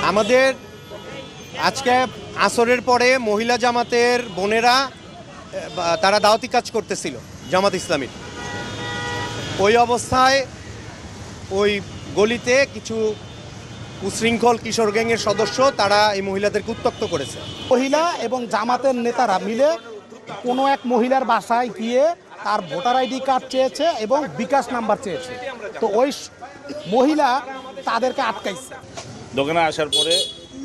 আমাদের আজকে আসরের পরে মহিলা জামাতের বোনেরা তারা দাওয়াতি কাজ করতেছিল জামাত ইসলামীর। ওই অবস্থায় ওই গলিতে কিছু উশৃঙ্খল কিশোর গ্যাংয়ের সদস্য তারা এই মহিলাদেরকে উত্ত্যক্ত করেছে। মহিলা এবং জামাতের নেতারা মিলে কোনো এক মহিলার বাসায় গিয়ে তার ভোটার আইডি কার্ড চেয়েছে এবং বিকাশ নাম্বার চেয়েছে। তো ওই মহিলা তাদেরকে আটকাইছে। দোকানে আসার পরে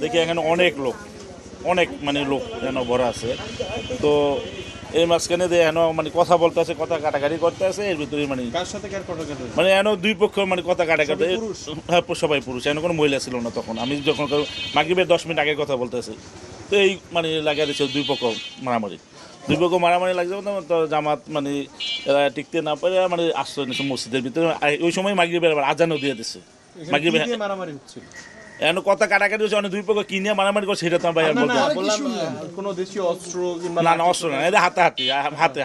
দেখি এখানে অনেক লোক যেন ভরা আছে। তো এই মাঝখানে দিয়ে এন কথা বলতে আছে, কথা কাটাকাটি করতে আছে। এর ভিতরে এন দুই পক্ষ কথা কাটাকাটি। হ্যাঁ, সবাই পুরুষ, এন কোনো মহিলা ছিল না তখন। আমি যখন মাগরিবের 10 মিনিট আগে কথা বলতেছি, তো এই লাগিয়ে দিচ্ছে দুই পক্ষ মারামারি লাগছে। তো জামাত এরা টিকতে না পারে আশ্রয় নিচ্ছে মসজিদের ভিতরে। ওই সময় মাগরিবের আবার আজানও দিয়ে দিচ্ছে। মাগরিবের মারামারি হচ্ছিল, এখন কথা কাটাকাটি হচ্ছে। অনেক দুই পক্ষ কি নিয়ে মারামারি করছে সেটা তো আমি কোনো দেশীয় অস্ত্র না অস্ত্র না, এটা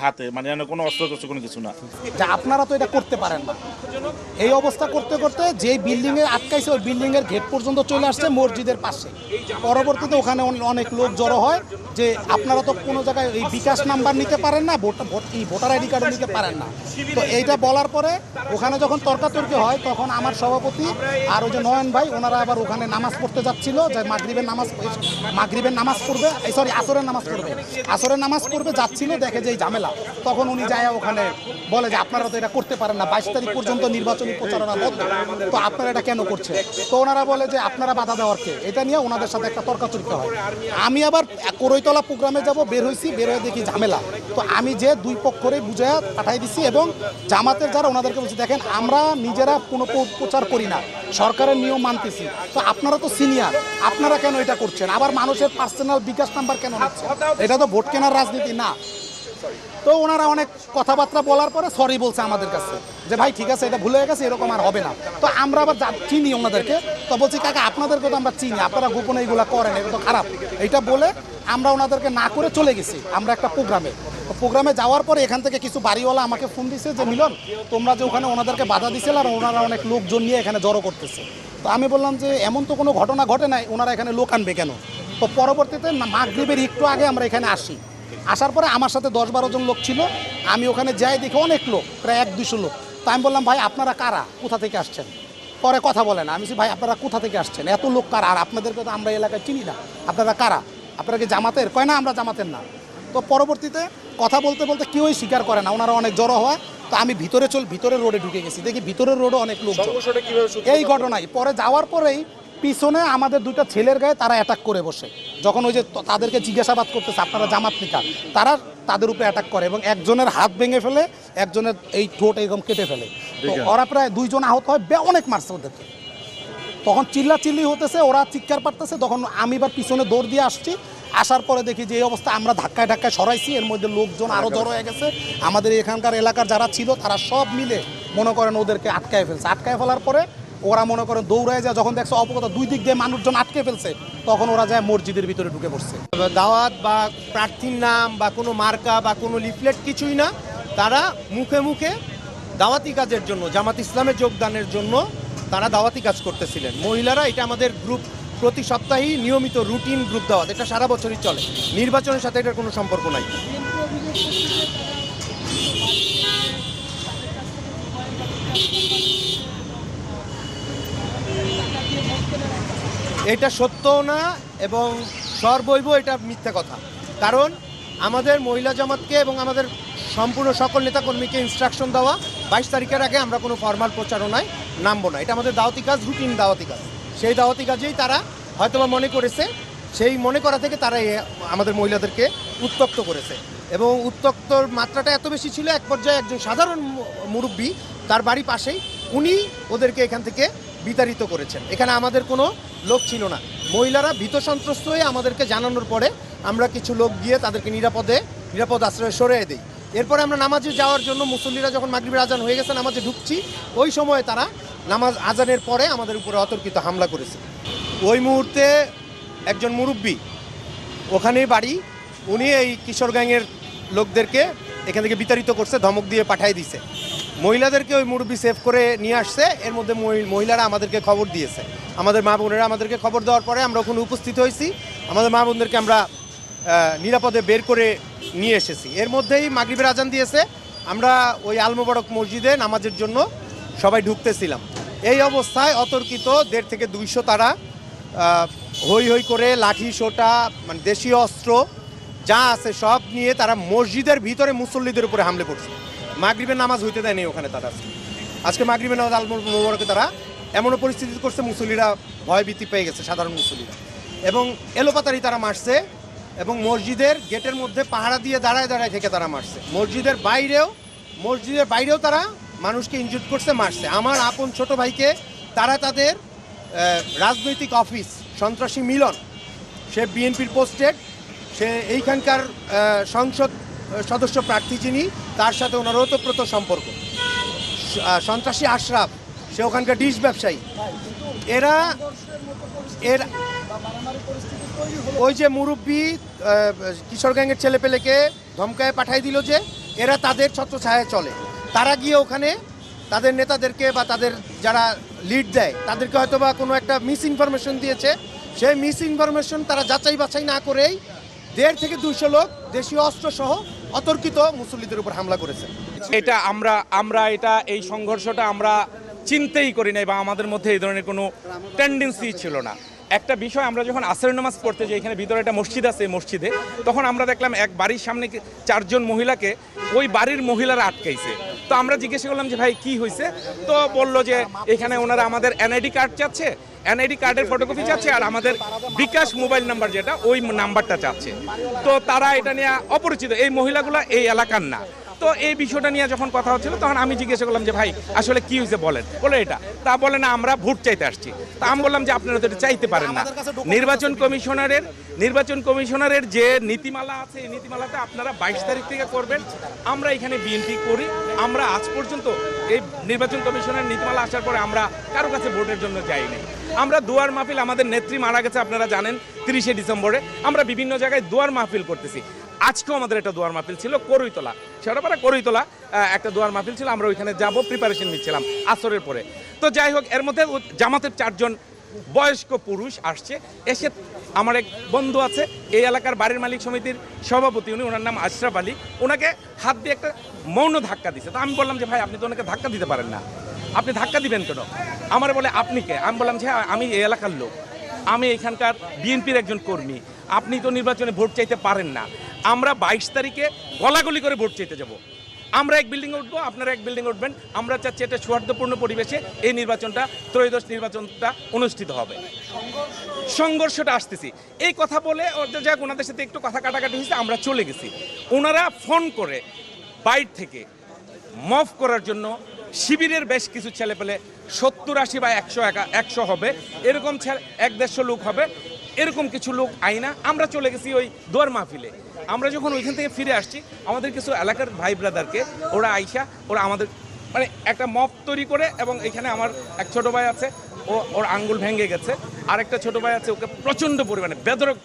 হাতে কোনো অস্ত্র টস্ত্র কোনো কিছু না। আপনারা তো এটা করতে পারেন না। এই অবস্থা করতে করতে যেই বিল্ডিং এ আটকাইছে ওই বিল্ডিং এর গেট পর্যন্ত চলে আসছে মসজিদের পাশে। পরবর্তীতে ওখানে অনেক লোক জড়ো হয় যে আপনারা তো কোনো জায়গায় এই বিকাশ নাম্বার নিতে পারেন না, ভোটার আইডি কার্ডও নিতে পারেন না। তো এইটা বলার পরে ওখানে যখন তর্কাতর্কি হয় তখন আমার সভাপতি আর ওই যে নয়ন ভাই ওনারা আবার ওখানে নামাজ পড়তে যাচ্ছিল, যে মাগরিবের নামাজ পড়বে, আসরের নামাজ পড়বে যাচ্ছিল, দেখে যে এই ঝামেলা। তখন উনি যায় ওখানে বলে যে আপনারা তো এটা করতে পারেন না, 22 তারিখ পর্যন্ত নির্বাচনী প্রচারণা বন্ধ, তো আপনারা এটা কেন করছেন? তো ওনারা বলে যে আপনারা বাধা দেওয়ার কে। এটা নিয়ে ওনাদের সাথে একটা তর্কাতর্কি হয়। আমি আবার করইতলা প্রোগ্রামে যাব, বের হয়ে দেখি ঝামেলা। তো আমি যে দুই পক্ষরে বুঝায় পাঠাই দিছি এবং জামাতের যারা ওনাদেরকে বলছি দেখেন আমরা নিজেরা কোনো প্রচার করি না, সরকারের নিয়ম মানতেছি। তো আপনারা তো সিনিয়র, আপনারা কেন এটা করছেন? আবার মানুষের পার্সোনাল বিকাশ নাম্বার কেন নিচ্ছেন? এটা তো ভোট কেনার রাজনীতি না। তো ওনারা অনেক কথাবার্তা বলার পরে সরি বলছে আমাদের কাছে যে ভাই ঠিক আছে এটা ভুলে গেছে, এরকম আর হবে না। তো আমরা আবার চিনি ওনাদেরকে, তো বলছি কাকা আপনাদেরকে তো আমরা চিনি, আপনারা গোপনে এইগুলা করেন, এটা তো খারাপ। এইটা বলে আমরা ওনাদেরকে না করে চলে গেছি আমরা একটা প্রোগ্রামে যাওয়ার পরে এখান থেকে কিছু বাড়িওয়ালা আমাকে ফোন দিছে যে মিলন তোমরা যে ওখানে ওনাদেরকে বাধা দিছিল আর ওনারা অনেক লোকজন নিয়ে এখানে জড়ো করতেছে। তো আমি বললাম যে এমন তো কোনো ঘটনা ঘটে নাই, ওনারা এখানে লোক আনবে কেন? তো পরবর্তীতে মাগরিবের একটু আগে আমরা এখানে আসার পরে আমার সাথে 10-12 জন লোক ছিল। আমি ওখানে যাই দেখি অনেক লোক, প্রায় 100-200 লোক। তো আমি বললাম ভাই আপনারা কারা, কোথা থেকে আসছেন? পরে কথা বলেন। আমি বলছি ভাই আপনারা কোথা থেকে আসছেন, এত লোক কারা? আর আপনাদেরকে তো আমরা এলাকায় চিনি না, আপনারা কারা? আপনারা কি জামাতের? কয় না আমরা জামাতের না। তো পরবর্তীতে কথা বলতে বলতে কেউই স্বীকার করে না, ওনারা অনেক জড়ো হয়। তো আমি ভিতরে রোডে ঢুকে গেছি, দেখি ভিতরের রোডে অনেক লোক। এই ঘটনায় পরে যাওয়ার পরেই পিছনে আমাদের দুইটা ছেলের গায়ে তারা অ্যাটাক করে বসে। যখন ওই যে তাদেরকে জিজ্ঞাসাবাদ করতেছে আপনারা জামাত নিকা, তারা তাদের উপরে অ্যাটাক করে এবং একজনের হাত ভেঙে ফেলে, একজনের এই ঠোঁট এরকম কেটে ফেলে। তো ওরা প্রায় 2 জন আহত হয়, অনেক মারছে ওদেরকে। তখন চিল্লাচিল্লি হতেছে, ওরা চিৎকার পারতেছে। তখন আমি এবার পিছনে দৌড় দিয়ে আসার পরে দেখি যে এই অবস্থা, আমরা ধাক্কায় সরাইছি। এর মধ্যে লোকজন আরও জড়ো হয়ে গেছে। আমাদের এখানকার এলাকার যারা ছিল তারা সব মিলে মনে করেন ওদেরকে আটকায় ফেলার পরে ওরা মনে করেন দৌড়ায় যায়। যখন দেখছে অপকথা 2 দিক দিয়ে মানুষজন আটকে ফেলছে, তখন ওরা যায় মসজিদের ভিতরে ঢুকে পড়ছে। দাওয়াত বা প্রার্থীর নাম বা কোনো মার্কা বা কোনো লিফলেট কিছুই না, তারা মুখে মুখে দাওয়াতি কাজের জন্য, জামাত ইসলামের যোগদানের জন্য তারা দাওয়াতি কাজ করতেছিলেন মহিলারা। এটা আমাদের গ্রুপ প্রতি সপ্তাহেই নিয়মিত রুটিন গ্রুপ দাওয়াত, এটা সারা বছরই চলে, নির্বাচনের সাথে এটার কোনো সম্পর্ক নাই। এটা সত্যও না এবং সর্বৈব এটা মিথ্যা কথা। কারণ আমাদের মহিলা জামাতকে এবং আমাদের সম্পূর্ণ সকল নেতাকর্মীকে ইনস্ট্রাকশন দেওয়া 22 তারিখের আগে আমরা কোনো ফর্মাল প্রচারণায় নামবো না। এটা আমাদের দাওয়াতি কাজ, রুটিন দাওয়াতি কাজ। সেই দাওয়াতি কাজেই তারা হয়তোবা মনে করেছে, সেই মনে করা থেকে তারা আমাদের মহিলাদেরকে উত্ত্যক্ত করেছে এবং উত্ত্যক্তর মাত্রাটা এত বেশি ছিল, এক পর্যায়ে একজন সাধারণ মুরব্বী, তার বাড়ি পাশেই, উনি ওদেরকে এখান থেকে বিতাড়িত করেছেন। এখানে আমাদের কোনো লোক ছিল না। মহিলারা ভীত সন্ত্রস্ত হয়ে আমাদেরকে জানানোর পরে আমরা কিছু লোক গিয়ে তাদেরকে নিরাপদ আশ্রয়ে সরিয়ে দিই। এরপরে আমরা নামাজে যাওয়ার জন্য, মুসল্লিরা যখন মাগরিবের আজান হয়ে গেছে নামাজে ঢুকছি, ওই সময় তারা নামাজ আজানের পরে আমাদের উপরে অতর্কিত হামলা করেছে। ওই মুহূর্তে একজন মুরব্বী, ওখানেই বাড়ি, উনি এই কিশোর গ্যাংয়ের লোকদেরকে এখান থেকে বিতাড়িত করছে, ধমক দিয়ে পাঠিয়ে দিছে। মহিলাদেরকে ওই মুরব্বি সেভ করে নিয়ে আসছে। এর মধ্যে মহিলারা আমাদেরকে খবর দিয়েছে, আমাদের মা বোনেরা আমাদেরকে খবর দেওয়ার পরে আমরা ওখানে উপস্থিত হয়েছি, আমাদের মা বোনদেরকে আমরা নিরাপদে বের করে নিয়ে এসেছি। এর মধ্যেই মাগরিবের আজান দিয়েছে, আমরা ওই আল মোবারক মসজিদে নামাজের জন্য সবাই ঢুকতেছিলাম। এই অবস্থায় অতর্কিত 150 থেকে 200 তারা হই হই করে লাঠি সোটা মানে দেশীয় অস্ত্র যা আছে সব নিয়ে তারা মসজিদের ভিতরে মুসল্লিদের উপরে হামলে পড়ছে। মাগরিবের নামাজ হইতে দেয়নি ওখানে তারা। আজকে মাগরিবের নামাজ আল মোবারকে তারা এমনও পরিস্থিতি করছে, মুসল্লিরা ভয়ভীতি পেয়ে গেছে, সাধারণ মুসল্লিরা, এবং এলোপাতারি তারা মারছে এবং মসজিদের গেটের মধ্যে পাহারা দিয়ে দাঁড়ায় দাঁড়ায় থেকে তারা মারছে। মসজিদের বাইরেও তারা মানুষকে ইনজুর্ড করছে, মারছে। আমার আপন ছোট ভাইকে তারা তাদের রাজনৈতিক অফিস সন্ত্রাসী মিলন, সে বিএনপির পোস্টেড, সে এইখানকার সংসদ সদস্য প্রার্থী যিনি, তার সাথে ওনার ওতপ্রোত সম্পর্ক। সন্ত্রাসী আশরাফ, সে ওখানকার ডিশ ব্যবসায়ী। এর ওই যে মুরব্বী কিশোর গ্যাংয়ের ছেলেপেলেকে ধমকায় পাঠাই দিল যে এরা তাদের ছত্রছায়ায় চলে। তারা গিয়ে ওখানে তাদের নেতাদেরকে বা তাদের যারা লিড দেয় তাদেরকে হয়তো বা কোনো একটা মিস ইনফরমেশন দিয়েছে, সেই মিস ইনফরমেশন তারা যাচাই বাছাই না করেই 150 থেকে 200 লোক দেশীয় অস্ত্র সহ অতর্কিত মুসল্লিদের উপর হামলা করেছে। এটা আমরা এটা এই সংঘর্ষটা আমরা চিন্তাই করি নাই বা আমাদের মধ্যে এই ধরনের কোনো টেন্ডেন্সি ছিল না। একটা বিষয়, আমরা যখন আসরের নামাজ পড়তে যাই, এখানে ভিতরে একটা মসজিদ আছে, এই মসজিদে তখন আমরা দেখলাম এক বাড়ির সামনে 4 জন মহিলাকে ওই বাড়ির মহিলারা আটকাইছে। তো আমরা জিজ্ঞাসা করলাম যে ভাই কি হয়েছে, তো বললো যে এখানে ওনারা আমাদের এনআইডি কার্ড চাচ্ছে, এনআইডি কার্ডের ফটোকপি চাচ্ছে, আর আমাদের বিকাশ মোবাইল নাম্বার যেটা ওই নাম্বারটা চাচ্ছে। তো তারা এটা নিয়ে অপরিচিত, এই মহিলাগুলো এই এলাকার না। তো এই বিষয়টা নিয়ে যখন কথা হচ্ছিল তখন আমি জিজ্ঞাসা করলাম যে ভাই আসলে কি হয়েছে বলেন, বলে এটা। তা বলে না আমরা ভোট চাইতে আসছি। তা আমি বললাম যে আপনারা তো এটা চাইতে পারেন না, নির্বাচন কমিশনারের যে নীতিমালা আছে এই নীতিমালাতে আপনারা 22 তারিখ থেকে করবেন। আমরা এখানে বিএনপি করি, আমরা আজ পর্যন্ত এই নির্বাচন কমিশনের নীতিমালা আসার পরে আমরা কারো কাছে ভোটের জন্য যাইনি। আমরা দুয়ার মাহফিল, আমাদের নেত্রী মারা গেছে আপনারা জানেন 30শে ডিসেম্বরে, আমরা বিভিন্ন জায়গায় দুয়ার মাহফিল করতেছি। আজকেও আমাদের একটা দুয়ার মাহফিল ছিল করইতলা, শেওড়াপাড়া করইতলা একটা দুয়ার মাহফিল ছিল, আমরা ওইখানে যাব প্রিপারেশন নিচ্ছিলাম আসরের পরে। তো যাই হোক, এর মধ্যে জামাতের 4 জন বয়স্ক পুরুষ আসছে, এসে আমার এক বন্ধু আছে এই এলাকার বাড়ির মালিক সমিতির সভাপতি, ওনার নাম আশরাফ আলী, ওনাকে হাত দিয়ে একটা মৌন ধাক্কা দিছে। তো আমি বললাম যে ভাই আপনি তো ওনাকে ধাক্কা দিতে পারেন না, আপনি ধাক্কা দিবেন কেন? আমার বলে আপনি কে? আমি বললাম যে আমি এই এলাকার লোক, আমি এখানকার বিএনপির একজন কর্মী, আপনি তো নির্বাচনে ভোট চাইতে পারেন না। আমরা 22 তারিখে গলাগলি করে ভোট চাইতে যাব, আমরা এক বিল্ডিংয়ে উঠবো, আপনারা এক বিল্ডিংয়ে উঠবেন। আমরা চাচ্ছি একটা সৌহার্দ্যপূর্ণ পরিবেশে এই নির্বাচনটা, ত্রয়োদশ নির্বাচনটা অনুষ্ঠিত হবে। সংঘর্ষটা আসতেছি এই কথা বলে ওদের যাক ওনাদের সাথে একটু কথা কাটাকাটি হয়েছে, আমরা চলে গেছি। ওনারা ফোন করে বাইর থেকে মফ করার জন্য শিবিরের বেশ কিছু ছেলেপেলে 70-80 বা 100 হবে, এরকম 150 লোক হবে, এরকম কিছু লোক আইনা আমরা চলে গেছি ওই দুয়ার মাহফিলে। আমরা যখন ওইখান থেকে ফিরে আসছি, আমাদের কিছু এলাকার ভাই ব্রাদারকে ওরা আইসা ওরা আমাদের মানে একটা মফ তৈরি করে, এবং এখানে আমার এক ছোট ভাই আছে, ওর আঙ্গুল ভেঙে গেছে, আর একটা ছোট ভাই আছে, ওকে প্রচণ্ড পরিমাণে বেধড়ক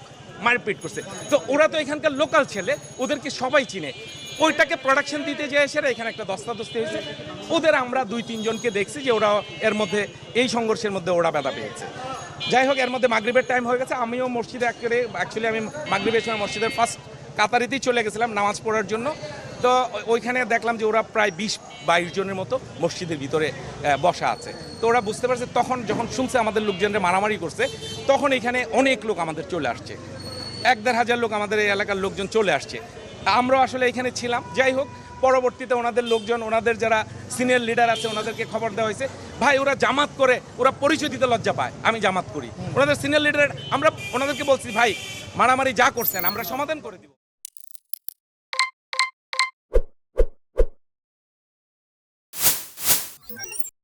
মারপিট করছে। তো ওরা তো এখানকার লোকাল ছেলে, ওদেরকে সবাই চিনে, ওইটাকে প্রোডাকশন দিতে যেয়ে এসে এখানে একটা দস্তাদস্তি হয়েছে। ওদের আমরা 2-3 জনকে দেখছি যে ওরা এর মধ্যে এই সংঘর্ষের মধ্যে ওরা ব্যথা পেয়েছে। যাই হোক, এর মধ্যে মাগরিবের টাইম হয়ে গেছে, আমিও মসজিদে অ্যাকচুয়ালি আমি মাগরিবের সময় মসজিদের ফার্স্ট কাতারিতেই চলে গেছিলাম নামাজ পড়ার জন্য। তো ওইখানে দেখলাম যে ওরা প্রায় 20-22 জনের মতো মসজিদের ভিতরে বসা আছে। তো ওরা বুঝতে পারছে, তখন যখন শুনছে আমাদের লোকজনরা মারামারি করছে, তখন এখানে অনেক লোক আমাদের চলে আসছে, 1-1.5 হাজার লোক আমাদের এই এলাকার লোকজন চলে আসছে। আমরাও আসলে এখানে ছিলাম। যাই হোক, পরবর্তীতে ওনাদের লোকজন, ওনাদের যারা সিনিয়র লিডার আছে, ওনাদেরকে খবর দেওয়া হয়েছে ভাই ওরা জামাত করে, ওরা পরিচয় দিতে লজ্জা পায়, আমি জামাত করি। ওনাদের সিনিয়র লিডার, আমরা ওনাদেরকে বলছি ভাই মারামারি যা করছেন আমরা সমাধান করে দিব।